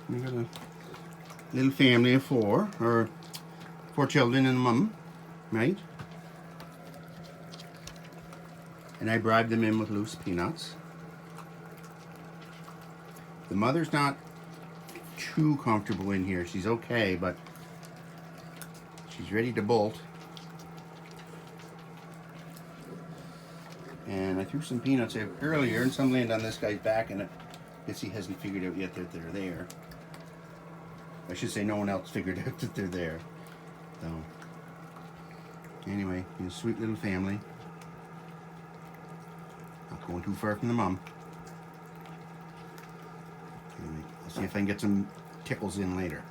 We got a little family of four, or 4 children and a mum, right? And I bribed them in with loose peanuts. The mother's not too comfortable in here. She's okay, but she's ready to bolt. And I threw some peanuts in earlier, and some landed on this guy's back, and I guess he hasn't figured out yet that they're there. I should say no one else figured out that they're there. So, anyway, he's a sweet little family. Not going too far from the mom. Anyway, I'll see if I can get some tickles in later.